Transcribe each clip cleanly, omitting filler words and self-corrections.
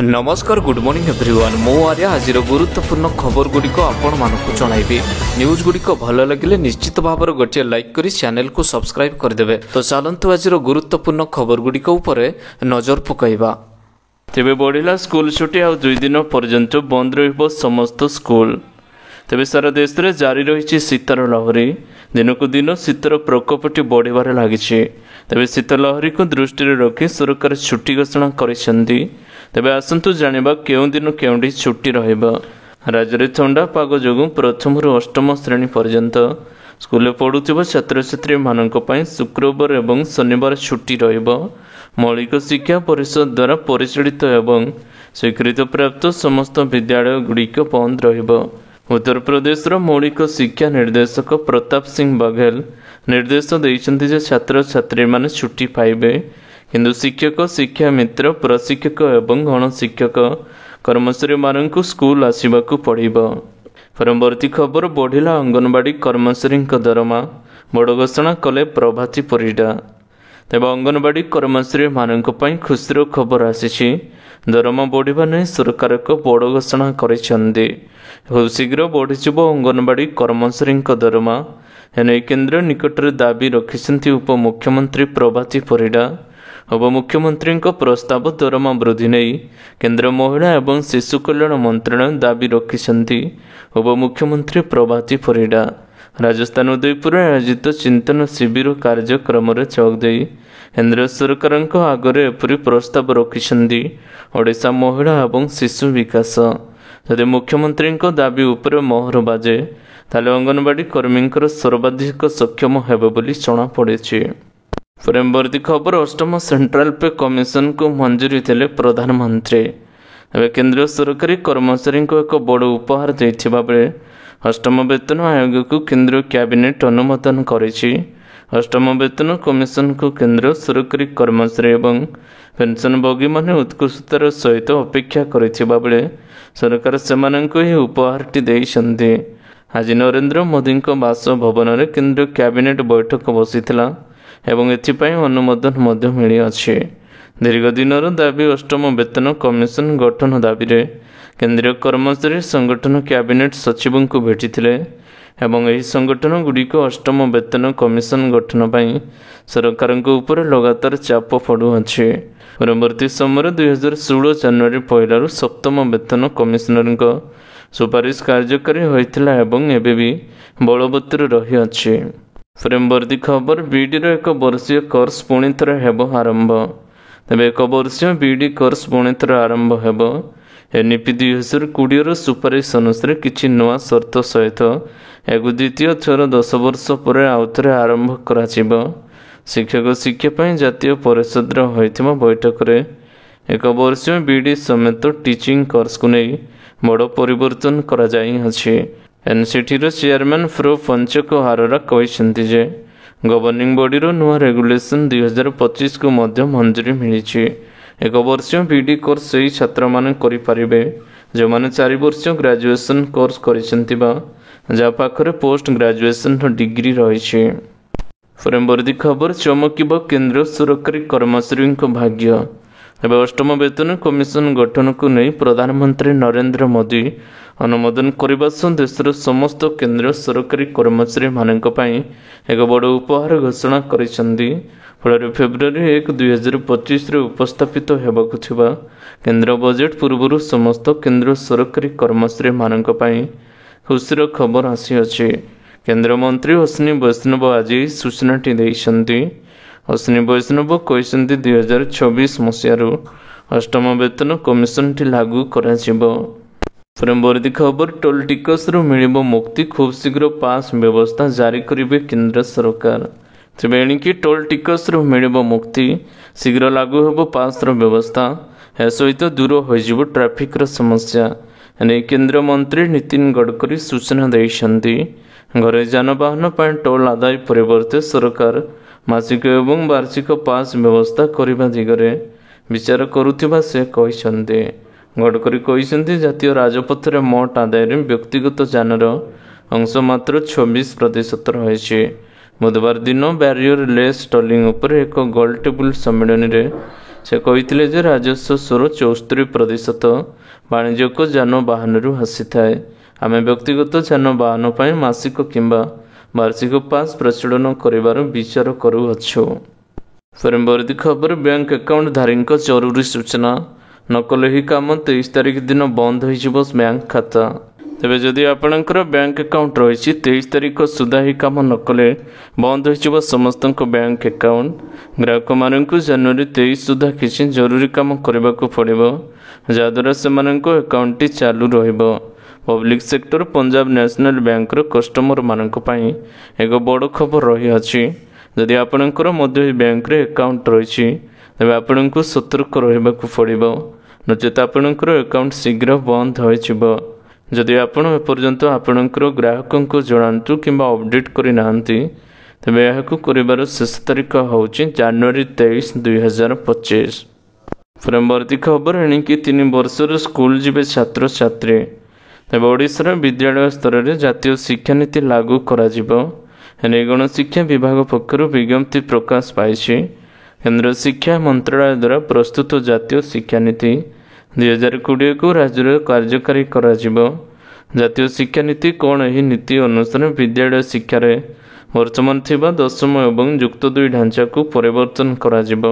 नमस्कार good morning everyone मो आर्य आज गुरुत्वपूर्ण खबर गुड़िक आपण मानक जनइबी न्यूज गुड़िक भल लगे निश्चित भाव गोटे लाइक करी चैनल को सब्सक्राइब करदे। तो चलतु आज गुरुत्वपूर्ण खबर गुड़िक उपर नजर पकाइबा। तेबे बढ़िला स्कूल छुट्टी आ 2 दिन पर्यंत बंद रहिबो समस्त स्कूल। तेबे सारा देश में जारी रही शीतर लहरी दिनकू दिन शीतर प्रकोपटी बढ़िबार लागिछि। तेबे शीत लहरी को दृष्टि रखी सरकार छुट्टी घोषणा करिसेंती। तेबे आसंतु जानिबा केउं दिन केउंडी छुट्टी रहिबा। राज्य में ठंडा पाग जोगु प्रथम रु अष्टम श्रेणी पर्यंत स्कूल पढ़ुथिबा छात्र छात्री मानक पई शुक्रवार एवं शनिवार छुट्टी रहिबा। मौलिक शिक्षा परिषद द्वारा परिचालित एवं स्वीकृत प्राप्त समस्त विद्यालय गुड़िक बंद रहिबा। उत्तर प्रदेश मौलिक शिक्षा निर्देशक प्रताप सिंह बघेल निर्देश देइछन्ति जे छात्र छात्री माने छुट्टी पाइबे, किंतु शिक्षक शिक्षा मित्र प्रशिक्षक एवं गणशिक्षक कर्मचारी मानक स्कूल आसवाक पड़िबो। परवर्ती खबर बढ़िला अंगनवाड़ी कर्मचारी दरमा बड़ घोषणा कले प्रभाती परिडा। तेज अंगनवाड़ी कर्मचारी मानक पई खुशीर खबर आसी दरमा बढ़िबा नै सरकार को बड़ घोषणा करिसेंती। खूब शीघ्र बढ़ीजिव अंगनवाड़ी कर्मचारी दरमा एने केन्द्र निकट में दाबी रखिसेंती उपमुख्यमंत्री प्रभाती परिडा। उपमुख्यमंत्री प्रस्ताव दरमा वृद्धि नहीं केन्द्र महिला एवं शिशु कल्याण मंत्रालय दाबी रखिसेंती उपमुख्यमंत्री प्रभाती परिडा। राजस्थान उदयपुर आयोजित चिंतन शिविर कार्यक्रम जोगदे केन्द्र सरकार आगे एपरी प्रस्ताव रखिसेंती ओडिशा महिला एवं शिशु विकास। यदि मुख्यमंत्री दाबी उपर मोहर बाजे ताले अंगनवाड़ी कर्मी सर्वाधिक सक्षम हेबे बोली जना पड़े। परवर्ती खबर अष्टम सेंट्रल पे कमिशन को मंजूरी देले प्रधानमंत्री। एवं केंद्र सरकारी कर्मचारी एक बड़ उपहार देथिबा बेले अष्टम वेतन आयोग को केंद्र कैबिनेट अनुमोदन करिछि। अष्टम वेतन कमिशन को केंद्र सरकारी कर्मचारी एवं पेंशनभोगी माने उत्कृष्टतार सहित अपेक्षा करिथिबा बेले सरकार सेमानंको ही उपहारटी देइछन्ते। आज नरेंद्र मोदी बासभवन में केंद्र कैबिनेट बैठक बसीथिला एवं एथिपाई अनुमोदन मध्य मिली अछि। दीर्घ दिनर दाबी अष्टम वेतन कमिशन गठन दाबी रे केंद्रीय कर्मचारी संगठन कैबिनेट सचिव को भेटिथिले एवं एही संगठन गुड़िक अष्टम वेतन कमिशन गठन पाई सरकार ऊपर लगातार चाप पड़ुअछि। परवर्ती समय 2016 जनवरी 1 सप्तम वेतन कमिशनर सुपारिश कार्यकारी होइथिला एवं एबे भी बलवत्तर रही अछि। परवर्ती खबर बीडीर 1 वर्षीय कोर्स पुणी थर हेब आरंभ। तेज 1 वर्षीय बीडी कोर्स पुणी थर आरंभ हेब। एनईपी 2020 सुपारिश अनुसार किछि नवा शर्त सहित एक द्वितीय थर 10 वर्ष पर आउ थे आरंभ करा। शिक्षक शिक्षा जातीय परिषद होइथिबा बैठक रे 1 वर्षीय बीडी समेत टीचिंग कोर्स को नहीं बड़ परिवर्तन करा जाई अछि। एनसीटीर चेयरमैन फ्रो पंचक हाररा कहते जे गवर्निंग बॉडीर नुआ रेगुलेशन 2025 को मध्य मंजूरी मिली। 1 वर्षीय बीडी कोर्स से छात्र माने करि परिबे जो माने 4 वर्षीय ग्रेजुएशन कोर्स करिसेंती बा जा पाखरे पोस्ट ग्रेजुएशन डिग्री रही। परवर्ती खबर चमकिब केंद्र सरकारी कर्मचारी भाग्य। एवं अष्टम वेतन कमिशन गठन को नहीं प्रधानमंत्री नरेंद्र मोदी अनुमोदन करने सह देशर समस्त केंद्र सरकारी कर्मचारी मानक पई एक बड़ उपहार घोषणा करिसेंती। फल फेब्रुआरी 1, 2025 उपस्थापित हेबाकु थिबा केंद्र बजेट पूर्व समस्त केंद्र सरकारी कर्मचारी मानक पई खुशीर खबर आसी अछि। केंद्र मंत्री अश्विनी वैष्णव आज सूचनाटी देइछन्ती। अश्विनी वैष्णव कहते 2026 मसीह अष्टम वेतन कमिशन टी लागू कराजिबो। परवर्ती खबर टोल टिकस मिलिबो मुक्ति खूब शीघ्र पास व्यवस्था जारी करिबे केंद्र सरकार। तेबे एणिकी टोल टिकस मिलिबो मुक्ति शीघ्र लागू हेबो पास व्यवस्था ए सहित दूर होइजिबो ट्रैफिक समस्या। एने केंद्र मंत्री नितिन गडकरी सूचना देइछन्ती। घरे जानवाहन पर टोल आदाय परिवर्ते सरकार मासिक एवं वार्षिक पास व्यवस्था करने दिगरे विचार करुथिबा से कहिसन्ते। गडकरी कहिसन्ते जातीय राजपथ रे मोट आदाय व्यक्तिगत जानर अंश मात्र 26% रही। बुधवार दिन बैरियर लेस टोलिंग उपर एक गोल टेबुल सम्मेलन रे ସେ କହିଥିଲେ ଯେ ରାଜସ୍ୱ ସ୍ୱର 74% ବାଣିଜ୍ୟିକ ଯାନବାହନରୁ ଆସିଥାଏ। ଆମେ ବ୍ୟକ୍ତିଗତ ଯାନବାହନ ପାଇଁ ମାସିକ କିମ୍ବା ବାର୍ଷିକ ପାସ୍ ପ୍ରଚଳନ କରିବାର ବିଚାର କରୁଅଛୁ। ପରବର୍ତ୍ତୀ ଖବର, ବ୍ୟାଙ୍କ ଆକାଉଣ୍ଟ ଧାରୀଙ୍କ ଜରୁରୀ ସୂଚନା। ନକଲେ ଏହି କାମ 23 ତାରିଖ ଦିନ ବନ୍ଦ ହୋଇଯିବ ବ୍ୟାଙ୍କ ଖାତା। ତେବେ ଯଦି ଆପଣଙ୍କର ବ୍ୟାଙ୍କ ଆକାଉଣ୍ଟ ରହିଛି 23 ତାରିଖ ସୁଦ୍ଧା ଏହି କାମ ନକଲେ ବନ୍ଦ ହୋଇଯିବ ସମସ୍ତଙ୍କ ବ୍ୟାଙ୍କ ଆକାଉଣ୍ଟ। ଗ୍ରାହକମାନଙ୍କୁ ଜାନୁଆରୀ 23 ସୁଦ୍ଧା କିଛି ଜରୁରୀ କାମ କରିବାକୁ ପଡ଼ିବ, ଯାହାଦ୍ୱାରା ସେମାନଙ୍କ ଆକାଉଣ୍ଟଟି ଚାଲୁ ରହିବ। ପବ୍ଲିକ୍ ସେକ୍ଟର ପଞ୍ଜାବ ନ୍ୟାସନାଲ ବ୍ୟାଙ୍କର କଷ୍ଟମରମାନଙ୍କ ପାଇଁ ଏକ ବଡ଼ ଖବର ରହିଅଛି। ଯଦି ଆପଣଙ୍କର ମଧ୍ୟ ଏହି ବ୍ୟାଙ୍କରେ ଆକାଉଣ୍ଟ ରହିଛି ତେବେ ଆପଣଙ୍କୁ ସତର୍କ ରହିବାକୁ ପଡ଼ିବ, ନଚେତ ଆପଣଙ୍କର ଆକାଉଣ୍ଟ ଶୀଘ୍ର ବନ୍ଦ ହୋଇଯିବ। ଯଦି ଆପଣ ଏପର୍ଯ୍ୟନ୍ତ ଆପଣଙ୍କର ଗ୍ରାହକଙ୍କୁ ଜଣାନ୍ତୁ କିମ୍ବା ଅପଡେଟ୍ କରିନାହାନ୍ତି ତେବେ ଏହାକୁ କରିବାର ଶେଷ ତାରିଖ ହେଉଛି ଜାନୁଆରୀ 23, 2025। ପରବର୍ତ୍ତୀ ଖବର, ଏଣିକି 3 ବର୍ଷର ସ୍କୁଲ ଯିବେ ଛାତ୍ରଛାତ୍ରୀ। ତେବେ ଓଡ଼ିଶାର ବିଦ୍ୟାଳୟ ସ୍ତରରେ ଜାତୀୟ ଶିକ୍ଷାନୀତି ଲାଗୁ କରାଯିବ। ଏନେଇ ଗଣଶିକ୍ଷା ବିଭାଗ ପକ୍ଷରୁ ବିଜ୍ଞପ୍ତି ପ୍ରକାଶ ପାଇଛି। କେନ୍ଦ୍ର ଶିକ୍ଷା ମନ୍ତ୍ରଣାଳୟ ଦ୍ୱାରା ପ୍ରସ୍ତୁତ ଜାତୀୟ ଶିକ୍ଷାନୀତି 2020କୁ ରାଜ୍ୟରେ କାର୍ଯ୍ୟକାରୀ କରାଯିବ। ଜାତୀୟ ଶିକ୍ଷାନୀତି କ'ଣ? ଏହି ନୀତି ଅନୁସାରେ ବିଦ୍ୟାଳୟ ଶିକ୍ଷାରେ ବର୍ତ୍ତମାନ ଥିବା 10ମ ଏବଂ ଯୁକ୍ତ 2 ଢାଞ୍ଚାକୁ ପରିବର୍ତ୍ତନ କରାଯିବ।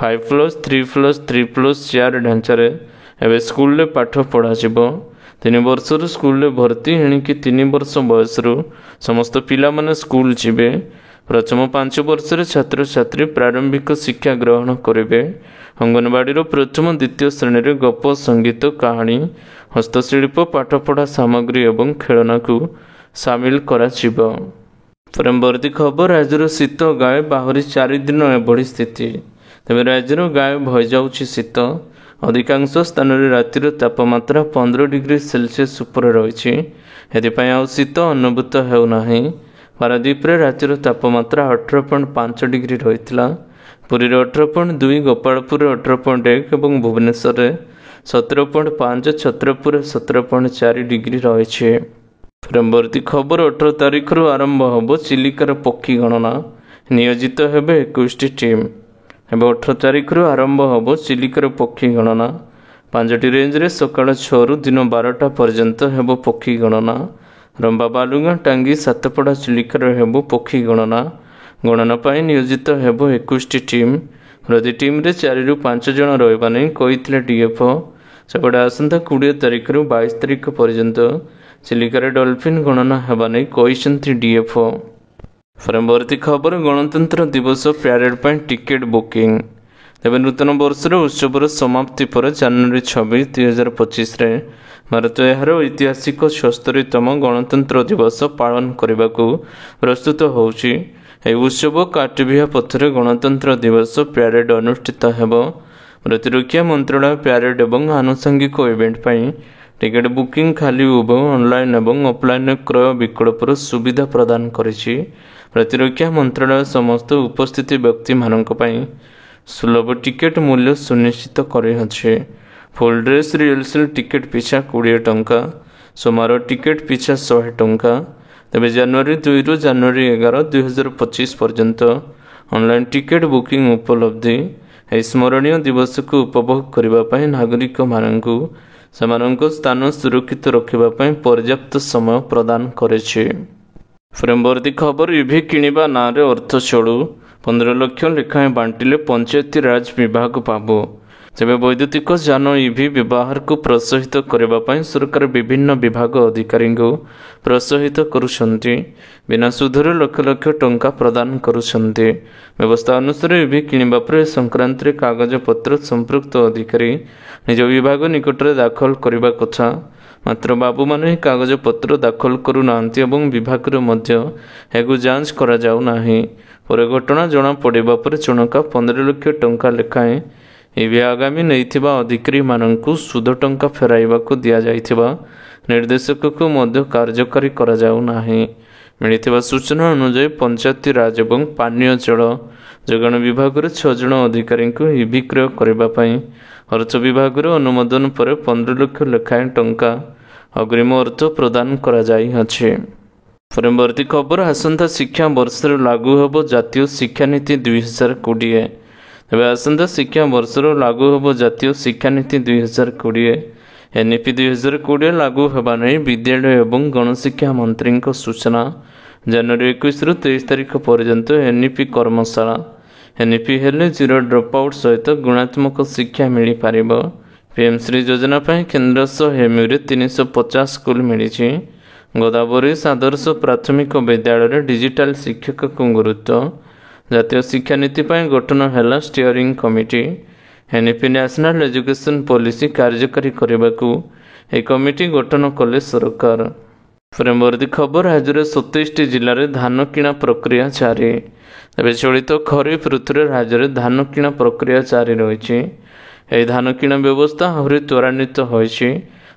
5+3+3+4 ଢାଞ୍ଚାରେ ଏବେ ସ୍କୁଲରେ ପାଠ ପଢ଼ାଯିବ। 3 ବର୍ଷରୁ ସ୍କୁଲରେ ଭର୍ତ୍ତି। ଏଣିକି 3 ବର୍ଷ ବୟସରୁ ସମସ୍ତ ପିଲାମାନେ ସ୍କୁଲ ଯିବେ। ପ୍ରଥମ 5 ବର୍ଷରେ ଛାତ୍ରଛାତ୍ରୀ ପ୍ରାରମ୍ଭିକ ଶିକ୍ଷା ଗ୍ରହଣ କରିବେ। ଅଙ୍ଗନବାଡ଼ିର ପ୍ରଥମ 2ୟ ଶ୍ରେଣୀରେ ଗପ, ସଙ୍ଗୀତ, କାହାଣୀ, ହସ୍ତଶିଳ୍ପ, ପାଠପଢ଼ା ସାମଗ୍ରୀ ଏବଂ ଖେଳନାକୁ ସାମିଲ କରାଯିବ। ପରବର୍ତ୍ତୀ ଖବର, ରାଜ୍ୟର ଶୀତ ଗାଏ ବାହୁରି 4 ଦିନ ଏଭଳି ସ୍ଥିତି। ତେବେ ରାଜ୍ୟର ଗାଏବ ହୋଇଯାଉଛି ଶୀତ। ଅଧିକାଂଶ ସ୍ଥାନରେ ରାତିର ତାପମାତ୍ରା 15 ଡିଗ୍ରୀ ସେଲସିୟସ୍ ଉପରେ ରହିଛି। ଏଥିପାଇଁ ଆଉ ଶୀତ ଅନୁଭୂତ ହେଉନାହିଁ। ପାରାଦୀପରେ ରାତିର ତାପମାତ୍ରା 18.5 ଡିଗ୍ରୀ ରହିଥିଲା। ପୁରୀରେ 18.2, ଗୋପାଳପୁରରେ 18.1 ଏବଂ ଭୁବନେଶ୍ୱରରେ 17.5, ଛତ୍ରପୁରରେ 17.4 ଡିଗ୍ରୀ ରହିଛି। ପରବର୍ତ୍ତୀ ଖବର, 18 ତାରିଖରୁ ଆରମ୍ଭ ହେବ ଚିଲିକାର ପକ୍ଷୀ ଗଣନା। ନିୟୋଜିତ ହେବେ 21ଟି ଟିମ୍। ଏବେ 18 ତାରିଖରୁ ଆରମ୍ଭ ହେବ ଚିଲିକାର ପକ୍ଷୀ ଗଣନା। 5ଟି ରେଞ୍ଜରେ ସକାଳ 6ରୁ ଦିନ 12ଟା ପର୍ଯ୍ୟନ୍ତ ହେବ ପକ୍ଷୀ ଗଣନା। ରମ୍ବା, ବାଲୁଗାଁ, ଟାଙ୍ଗୀ, ସାତପଡ଼ା, ଚିଲିକାରେ ହେବ ପକ୍ଷୀ ଗଣନା। ଗଣନା ପାଇଁ ନିୟୋଜିତ ହେବ 21ଟି ଟିମ୍। ପ୍ରତି ଟିମ୍ରେ 4ରୁ 5 ଜଣ ରହିବା ନେଇ କହିଥିଲେ ଡିଏଫ୍ଓ। ସେପଟେ ଆସନ୍ତା 20 ତାରିଖରୁ 22 ତାରିଖ ପର୍ଯ୍ୟନ୍ତ ଚିଲିକାରେ ଡଲଫିନ୍ ଗଣନା ହେବା ନେଇ କହିଛନ୍ତି ଡିଏଫ୍ଓ। ପରବର୍ତ୍ତୀ ଖବର, ଗଣତନ୍ତ୍ର ଦିବସ ପ୍ୟାରେଡ୍ ପାଇଁ ଟିକେଟ୍ ବୁକିଂ। ତେବେ ନୂତନ ବର୍ଷର ଉତ୍ସବର ସମାପ୍ତି ପରେ ଜାନୁଆରୀ 26, 2025ରେ ଭାରତ ଏହାର ଐତିହାସିକ 76ତମ ଗଣତନ୍ତ୍ର ଦିବସ ପାଳନ କରିବାକୁ ପ୍ରସ୍ତୁତ ହେଉଛି। ଏହି ଉତ୍ସବ କାଟିବିହା ପଥରେ ଗଣତନ୍ତ୍ର ଦିବସ ପ୍ୟାରେଡ୍ ଅନୁଷ୍ଠିତ ହେବ। ପ୍ରତିରକ୍ଷା ମନ୍ତ୍ରଣାଳୟ ପ୍ୟାରେଡ୍ ଏବଂ ଆନୁଷଙ୍ଗିକ ଇଭେଣ୍ଟ ପାଇଁ ଟିକେଟ୍ ବୁକିଂ ଖାଲି ଉଭୟ ଅନଲାଇନ୍ ଏବଂ ଅଫଲାଇନ୍ କ୍ରୟ ବିକଳ୍ପର ସୁବିଧା ପ୍ରଦାନ କରିଛି। ପ୍ରତିରକ୍ଷା ମନ୍ତ୍ରଣାଳୟ ସମସ୍ତ ଉପସ୍ଥିତ ବ୍ୟକ୍ତିମାନଙ୍କ ପାଇଁ ସୁଲଭ ଟିକେଟ୍ ମୂଲ୍ୟ ସୁନିଶ୍ଚିତ କରିଅଛି। ଫୁଲ୍ ଡ୍ରେସ୍ ରିହର୍ସାଲ୍ ଟିକେଟ୍ ପିଛା 20 ଟଙ୍କା, ସମାରୋହ ଟିକେଟ୍ ପିଛା 100 ଟଙ୍କା। ତେବେ ଜାନୁଆରୀ 2ରୁ ଜାନୁଆରୀ 11, 2025 ପର୍ଯ୍ୟନ୍ତ ଅନଲାଇନ୍ ଟିକେଟ୍ ବୁକିଂ ଉପଲବ୍ଧି। ଏହି ସ୍ମରଣୀୟ ଦିବସକୁ ଉପଭୋଗ କରିବା ପାଇଁ ନାଗରିକମାନଙ୍କୁ ସେମାନଙ୍କ ସ୍ଥାନ ସୁରକ୍ଷିତ ରଖିବା ପାଇଁ ପର୍ଯ୍ୟାପ୍ତ ସମୟ ପ୍ରଦାନ କରିଛି। ପରବର୍ତ୍ତୀ ଖବର, ଇଭି କିଣିବା ନାଁରେ ଅର୍ଥ ଚଳୁ। 15 ଲକ୍ଷ ଲେଖାଏଁ ବାଣ୍ଟିଲେ ପଞ୍ଚାୟତି ରାଜ ବିଭାଗ ବାବୁ। ତେବେ ବୈଦ୍ୟୁତିକ ଯାନ ଇଭି ବ୍ୟବହାରକୁ ପ୍ରୋତ୍ସାହିତ କରିବା ପାଇଁ ସରକାର ବିଭିନ୍ନ ବିଭାଗ ଅଧିକାରୀଙ୍କୁ ପ୍ରୋତ୍ସାହିତ କରୁଛନ୍ତି। ବିନା ସୁଧରେ ଲକ୍ଷ ଲକ୍ଷ ଟଙ୍କା ପ୍ରଦାନ କରୁଛନ୍ତି। ବ୍ୟବସ୍ଥା ଅନୁସାରେ ଇଭି କିଣିବା ପରେ ଏ ସଂକ୍ରାନ୍ତରେ କାଗଜପତ୍ର ସମ୍ପୃକ୍ତ ଅଧିକାରୀ ନିଜ ବିଭାଗ ନିକଟରେ ଦାଖଲ କରିବା କଥା। ମାତ୍ର ବାବୁମାନେ ଏହି କାଗଜପତ୍ର ଦାଖଲ କରୁନାହାନ୍ତି ଏବଂ ବିଭାଗରେ ମଧ୍ୟ ଏହାକୁ ଯାଞ୍ଚ କରାଯାଉନାହିଁ। ପରେ ଘଟଣା ଜଣାପଡ଼ିବା ପରେ ଜଣକା 15 ଲକ୍ଷ ଟଙ୍କା ଲେଖାଏଁ ଇଭି ଆଗାମୀ ନେଇଥିବା ଅଧିକାରୀମାନଙ୍କୁ ସୁଧ ଟଙ୍କା ଫେରାଇବାକୁ ଦିଆଯାଇଥିବା ନିର୍ଦ୍ଦେଶକକୁ ମଧ୍ୟ କାର୍ଯ୍ୟକାରୀ କରାଯାଉନାହିଁ। ମିଳିଥିବା ସୂଚନା ଅନୁଯାୟୀ ପଞ୍ଚାୟତି ରାଜ ଏବଂ ପାନୀୟ ଜଳ ଯୋଗାଣ ବିଭାଗରେ 6 ଜଣ ଅଧିକାରୀଙ୍କୁ ଇଭି କ୍ରୟ କରିବା ପାଇଁ ଅର୍ଥ ବିଭାଗର ଅନୁମୋଦନ ପରେ 15 ଲକ୍ଷ ଲେଖାଏଁ ଟଙ୍କା ଅଗ୍ରିମ ଅର୍ଥ ପ୍ରଦାନ କରାଯାଇଅଛି। ପରବର୍ତ୍ତୀ ଖବର, ଆସନ୍ତା ଶିକ୍ଷା ବର୍ଷରେ ଲାଗୁ ହେବ ଜାତୀୟ ଶିକ୍ଷାନୀତି 2020। ତେବେ ଆସନ୍ତା ଶିକ୍ଷା ବର୍ଷରୁ ଲାଗୁ ହେବ ଜାତୀୟ ଶିକ୍ଷାନୀତି 2020। ଏନ୍ଇପି 2020 ଲାଗୁ ହେବା ନେଇ ବିଦ୍ୟାଳୟ ଏବଂ ଗଣଶିକ୍ଷା ମନ୍ତ୍ରୀଙ୍କ ସୂଚନା। ଜାନୁଆରୀ 21ରୁ 23 ତାରିଖ ପର୍ଯ୍ୟନ୍ତ ଏନ୍ଇପି କର୍ମଶାଳା। ଏନ୍ଇପି ହେଲେ ଜିରୋ ଡ୍ରପ୍ ଆଉଟ୍ ସହିତ ଗୁଣାତ୍ମକ ଶିକ୍ଷା ମିଳିପାରିବ। ପିଏମ୍ ଶ୍ରୀ ଯୋଜନା ପାଇଁ କେନ୍ଦ୍ର ସହ ଏମ୍ୟୁରେ 350 ସ୍କୁଲ ମିଳିଛି। ଗୋଦାବରୀ ଆଦର୍ଶ ପ୍ରାଥମିକ ବିଦ୍ୟାଳୟରେ ଡିଜିଟାଲ ଶିକ୍ଷକଙ୍କ ଗୁରୁତ୍ୱ। ଜାତୀୟ ଶିକ୍ଷାନୀତି ପାଇଁ ଗଠନ ହେଲା steering committee. NEP national education policy କାର୍ଯ୍ୟକାରୀ କରିବାକୁ ଏହି କମିଟି ଗଠନ କଲେ ସରକାର। ପରବର୍ତ୍ତୀ ଖବର, ରାଜ୍ୟରେ 27ଟି ଜିଲ୍ଲାରେ ଧାନ କିଣା ପ୍ରକ୍ରିୟା ଜାରି। ତେବେ ଚଳିତ ଖରିଫ ଋତୁରେ ରାଜ୍ୟରେ ଧାନ କିଣା ପ୍ରକ୍ରିୟା ଜାରି ରହିଛି। ଏହି ଧାନ କିଣା ବ୍ୟବସ୍ଥା ଆହୁରି ତ୍ୱରାନ୍ୱିତ ହୋଇଛି।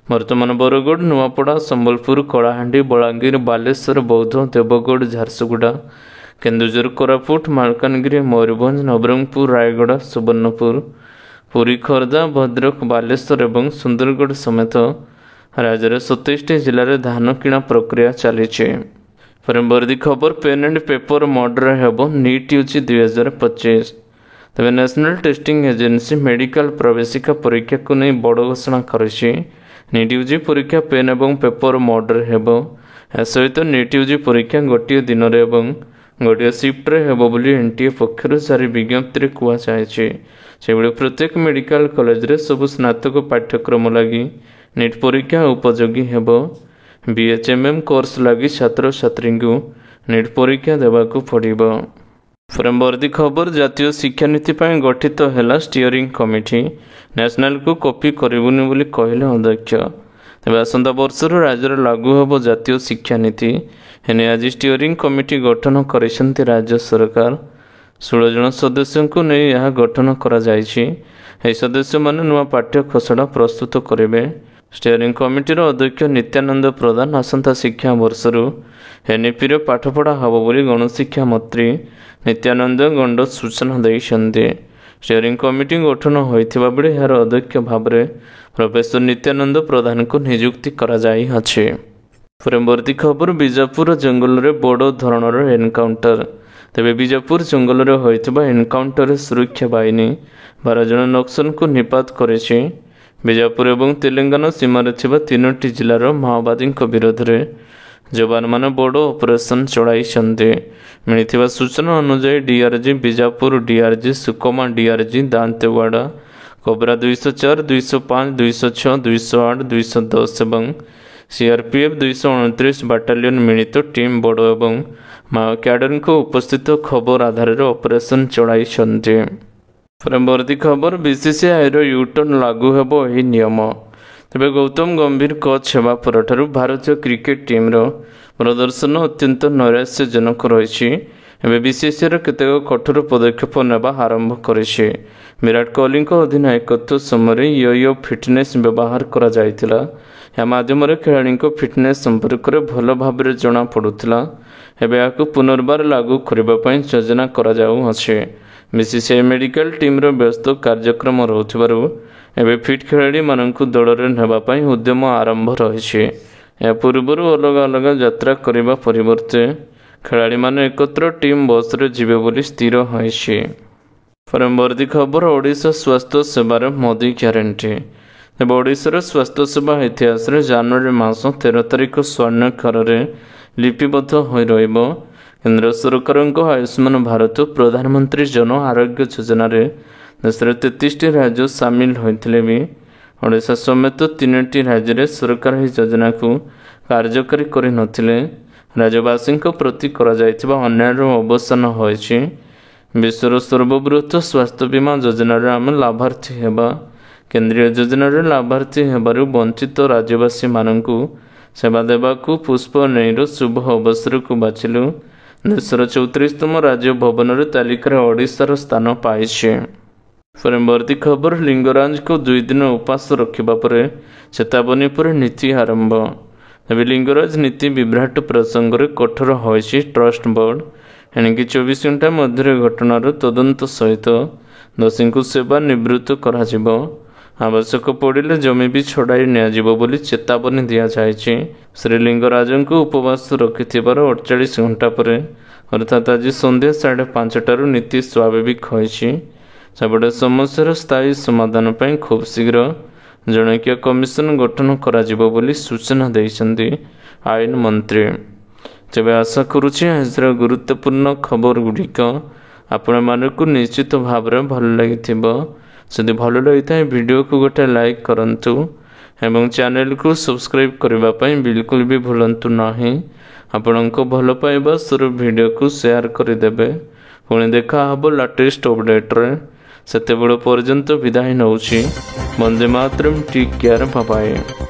ବର୍ତ୍ତମାନ ବରଗଡ଼, ନୂଆପଡ଼ା, ସମ୍ବଲପୁର, କଳାହାଣ୍ଡି, ବଲାଙ୍ଗୀର, ବାଲେଶ୍ୱର, ବୌଦ୍ଧ, ଦେବଗଡ଼, ଝାରସୁଗୁଡ଼ା, କେନ୍ଦୁଝର, କୋରାପୁଟ, ମାଲକାନଗିରି, ମୟୂରଭଞ୍ଜ, ନବରଙ୍ଗପୁର, ରାୟଗଡ଼ା, ସୁବର୍ଣ୍ଣପୁର, ପୁରୀ, ଖୋର୍ଦ୍ଧା, ଭଦ୍ରକ, ବାଲେଶ୍ୱର ଏବଂ ସୁନ୍ଦରଗଡ଼ ସମେତ ରାଜ୍ୟରେ 27ଟି ଜିଲ୍ଲାରେ ଧାନ କିଣା ପ୍ରକ୍ରିୟା ଚାଲିଛି। ପରବର୍ତ୍ତୀ ଖବର, ପେନ୍ ଆଣ୍ଡ ପେପର ମୋଡ୍ର ହେବ ନିଟ୍ ୟୁଜି 2025। ତେବେ ନ୍ୟାସନାଲ ଟେଷ୍ଟିଂ ଏଜେନ୍ସି ମେଡିକାଲ ପ୍ରବେଶିକା ପରୀକ୍ଷାକୁ ନେଇ ବଡ଼ ଘୋଷଣା କରିଛି। ନିଟ୍ ୟୁଜି ପରୀକ୍ଷା ପେନ୍ ଏବଂ ପେପର ମୋଡ୍ରେ ହେବ। ଏହା ସହିତ ନିଟ୍ ୟୁଜି ପରୀକ୍ଷା ଗୋଟିଏ ଦିନରେ ଏବଂ ଗୋଟିଏ ସିଫ୍ଟରେ ହେବ ବୋଲି ଏନ୍ଟିଏ ପକ୍ଷରୁ ଜାରି ବିଜ୍ଞପ୍ତିରେ କୁହାଯାଇଛି। ସେଭଳି ପ୍ରତ୍ୟେକ ମେଡିକାଲ କଲେଜରେ ସବୁ ସ୍ନାତକ ପାଠ୍ୟକ୍ରମ ଲାଗି ନିଟ୍ ପରୀକ୍ଷା ଉପଯୋଗୀ ହେବ। ବିଏଚ୍ଏମ୍ଏମ୍ କୋର୍ସ ଲାଗି ଛାତ୍ରଛାତ୍ରୀଙ୍କୁ ନିଟ୍ ପରୀକ୍ଷା ଦେବାକୁ ପଡ଼ିବ। ପରବର୍ତ୍ତୀ ଖବର, ଜାତୀୟ ଶିକ୍ଷାନୀତି ପାଇଁ ଗଠିତ ହେଲା ଷ୍ଟିଅରିଂ କମିଟି। ନ୍ୟାସନାଲକୁ କପି କରିବୁନି ବୋଲି କହିଲେ ଅଧ୍ୟକ୍ଷ। ତେବେ ଆସନ୍ତା ବର୍ଷରୁ ରାଜ୍ୟରେ ଲାଗୁ ହେବ ଜାତୀୟ ଶିକ୍ଷାନୀତି। ଏନେଇ ଆଜି ଷ୍ଟିଅରିଂ କମିଟି ଗଠନ କରିଛନ୍ତି ରାଜ୍ୟ ସରକାର। 16 ଜଣ ସଦସ୍ୟଙ୍କୁ ନେଇ ଏହା ଗଠନ କରାଯାଇଛି। ଏହି ସଦସ୍ୟମାନେ ନୂଆ ପାଠ୍ୟ ଖସଡ଼ା ପ୍ରସ୍ତୁତ କରିବେ। ଷ୍ଟିଅରିଂ କମିଟିର ଅଧ୍ୟକ୍ଷ ନିତ୍ୟାନନ୍ଦ ପ୍ରଧାନ ଆସନ୍ତା ଶିକ୍ଷା ବର୍ଷରୁ ଏନ୍ଇପିରେ ପାଠପଢ଼ା ହେବ ବୋଲି ଗଣଶିକ୍ଷା ମନ୍ତ୍ରୀ ନିତ୍ୟାନନ୍ଦ ଗଣ୍ଡ ସୂଚନା ଦେଇଛନ୍ତି। ଷ୍ଟିଅରିଂ କମିଟି ଗଠନ ହୋଇଥିବା ବେଳେ ଏହାର ଅଧ୍ୟକ୍ଷ ଭାବରେ ପ୍ରଫେସର ନିତ୍ୟାନନ୍ଦ ପ୍ରଧାନଙ୍କୁ ନିଯୁକ୍ତି କରାଯାଇଅଛି। ପରବର୍ତ୍ତୀ ଖବର, ବିଜାପୁର ଜଙ୍ଗଲରେ ବଡ଼ ଧରଣର ଏନ୍କାଉଣ୍ଟର। ତେବେ ବିଜାପୁର ଜଙ୍ଗଲରେ ହୋଇଥିବା ଏନ୍କାଉଣ୍ଟରରେ ସୁରକ୍ଷା ବାହିନୀ 12 ଜଣ ନକ୍ସଲଙ୍କୁ ନିପାତ କରିଛି। ବିଜାପୁର ଏବଂ ତେଲେଙ୍ଗାନା ସୀମାରେ ଥିବା 3ଟି ଜିଲ୍ଲାର ମାଓବାଦୀଙ୍କ ବିରୋଧରେ ଯବାନମାନେ ବଡ଼ ଅପରେସନ ଚଳାଇଛନ୍ତି। ମିଳିଥିବା ସୂଚନା ଅନୁଯାୟୀ DRG Bijapur, DRG Sukma, DRG Dantewada, cobra 204, 205, 206, 208, 210 ଏବଂ ସିଆର୍ପିଏଫ୍ 229 ବାଟାଲିୟନ ମିଳିତ ଟିମ୍ ବଡ଼ ଏବଂ ମାଓ କ୍ୟାଡରଙ୍କ ଉପସ୍ଥିତ ଖବର ଆଧାରରେ ଅପରେସନ ଚଳାଇଛନ୍ତି। ପରବର୍ତ୍ତୀ ଖବର, ବିସିସିଆଇର ୟୁଟର୍ନ ଲାଗୁ ହେବ ଏହି ନିୟମ। ତେବେ ଗୌତମ ଗମ୍ଭୀର କୋଚ୍ ହେବା ପରଠାରୁ ଭାରତୀୟ କ୍ରିକେଟ ଟିମ୍ର ପ୍ରଦର୍ଶନ ଅତ୍ୟନ୍ତ ନୈରାଶ୍ୟଜନକ ରହିଛି। ଏବେ ବିସିସିଆଇର କେତେକ କଠୋର ପଦକ୍ଷେପ ନେବା ଆରମ୍ଭ କରିଛି। ବିରାଟ କୋହଲିଙ୍କ ଅଧିନାୟକତ୍ୱ ସମୟରେ ୟୋ ଫିଟନେସ୍ ବ୍ୟବହାର କରାଯାଇଥିଲା। ଏହା ମାଧ୍ୟମରେ ଖେଳାଳିଙ୍କ ଫିଟନେସ୍ ସମ୍ପର୍କରେ ଭଲ ଭାବରେ ଜଣାପଡ଼ୁଥିଲା। ଏବେ ଏହାକୁ ପୁନର୍ବାର ଲାଗୁ କରିବା ପାଇଁ ଯୋଜନା କରାଯାଉଅଛି। ବିସିସିଆଇ ମେଡିକାଲ ଟିମ୍ର ବ୍ୟସ୍ତ କାର୍ଯ୍ୟକ୍ରମ ରହୁଥିବାରୁ ଏବେ ଫିଟ୍ ଖେଳାଳିମାନଙ୍କୁ ଦଳରେ ନେବା ପାଇଁ ଉଦ୍ୟମ ଆରମ୍ଭ ରହିଛି। ଏହା ପୂର୍ବରୁ ଅଲଗା ଅଲଗା ଯାତ୍ରା କରିବା ପରିବର୍ତ୍ତେ ଖେଳାଳିମାନେ ଏକତ୍ର ଟିମ୍ ବସ୍ରେ ଯିବେ ବୋଲି ସ୍ଥିର ହୋଇଛି। ପରବର୍ତ୍ତୀ ଖବର, ଓଡ଼ିଶା ସ୍ୱାସ୍ଥ୍ୟ ସେବାର ମୋଦି ଗ୍ୟାରେଣ୍ଟି। ତେବେ ଓଡ଼ିଶାର ସ୍ୱାସ୍ଥ୍ୟସେବା ଇତିହାସରେ ଜାନୁଆରୀ ମାସ 13 ତାରିଖ ସ୍ୱର୍ଣ୍ଣାକ୍ଷରରେ ଲିପିବଦ୍ଧ ହୋଇ ରହିବ। କେନ୍ଦ୍ର ସରକାରଙ୍କ ଆୟୁଷ୍ମାନ ଭାରତ ପ୍ରଧାନମନ୍ତ୍ରୀ ଜନ ଆରୋଗ୍ୟ ଯୋଜନାରେ ଦେଶର 33ଟି ରାଜ୍ୟ ସାମିଲ ହୋଇଥିଲେ ବି ଓଡ଼ିଶା ସମେତ 3ଟି ରାଜ୍ୟରେ ସରକାର ଏହି ଯୋଜନାକୁ କାର୍ଯ୍ୟକାରୀ କରିନଥିଲେ। ରାଜ୍ୟବାସୀଙ୍କ ପ୍ରତି କରାଯାଇଥିବା ଅନ୍ୟାୟର ଅବସାନ ହୋଇଛି। ବିଶ୍ୱର ସର୍ବବୃହତ ସ୍ୱାସ୍ଥ୍ୟ ବୀମା ଯୋଜନାରେ ଆମେ ଲାଭାର୍ଥୀ ହେବା। କେନ୍ଦ୍ରୀୟ ଯୋଜନାରେ ଲାଭାର୍ଥୀ ହେବାରୁ ବଞ୍ଚିତ ରାଜ୍ୟବାସୀମାନଙ୍କୁ ସେବା ଦେବାକୁ ପୁଷ୍ପ ନେଇର ଶୁଭ ଅବସରକୁ ବାଛିଲୁ। ଦେଶର 34ତମ ରାଜ୍ୟ ଭବନରେ ତାଲିକାରେ ଓଡ଼ିଶାର ସ୍ଥାନ ପାଇଛି। ପରବର୍ତ୍ତୀ ଖବର, ଲିଙ୍ଗରାଜଙ୍କୁ 2 ଦିନ ଉପାସ ରଖିବା ପରେ ଚେତାବନୀ ପରେ ନୀତି ଆରମ୍ଭ। ଏବେ ଲିଙ୍ଗରାଜ ନୀତି ବିଭ୍ରାଟ ପ୍ରସଙ୍ଗରେ କଠୋର ହୋଇଛି ଟ୍ରଷ୍ଟ ବୋର୍ଡ। ଏଣିକି 24 ଘଣ୍ଟା ମଧ୍ୟରେ ଘଟଣାର ତଦନ୍ତ ସହିତ ଦୋଷୀଙ୍କୁ ସେବା ନିବୃତ୍ତ କରାଯିବ। ଆବଶ୍ୟକ ପଡ଼ିଲେ ଜମି ବି ଛଡ଼ାଇ ନିଆଯିବ ବୋଲି ଚେତାବନୀ ଦିଆଯାଇଛି। ଶ୍ରୀଲିଙ୍ଗରାଜଙ୍କୁ ଉପବାସ ରଖିଥିବାର 48 ଘଣ୍ଟା ପରେ ଅର୍ଥାତ୍ ଆଜି ସନ୍ଧ୍ୟା 5:30ଟାରୁ ନୀତି ସ୍ୱାଭାବିକ ହୋଇଛି। ସେପଟେ ସମସ୍ୟାର ସ୍ଥାୟୀ ସମାଧାନ ପାଇଁ ଖୁବ୍ ଶୀଘ୍ର ଜଣକିଆ କମିଶନ ଗଠନ କରାଯିବ ବୋଲି ସୂଚନା ଦେଇଛନ୍ତି ଆଇନ ମନ୍ତ୍ରୀ। ତେବେ ଆଶା କରୁଛି ଆଜିର ଗୁରୁତ୍ୱପୂର୍ଣ୍ଣ ଖବର ଗୁଡ଼ିକ ଆପଣମାନଙ୍କୁ ନିଶ୍ଚିତ ଭାବରେ ଭଲ ଲାଗିଥିବ। ଯଦି ଭଲ ଲାଗିଥାଏ ଭିଡ଼ିଓକୁ ଗୋଟେ ଲାଇକ୍ କରନ୍ତୁ ଏବଂ ଚ୍ୟାନେଲକୁ ସବସ୍କ୍ରାଇବ୍ କରିବା ପାଇଁ ବିଲକୁଲ ବି ଭୁଲନ୍ତୁ ନାହିଁ। ଆପଣଙ୍କ ଭଲ ପାଇବା ସ୍ୱରୂପ ଭିଡ଼ିଓକୁ ସେୟାର କରିଦେବେ। ପୁଣି ଦେଖା ହେବ ଲାଟେଷ୍ଟ ଅପଡେଟ୍ରେ। ସେତେବେଳେ ପର୍ଯ୍ୟନ୍ତ ବିଦାୟ ନେଉଛି। Vande Mataram, take care, bye bye.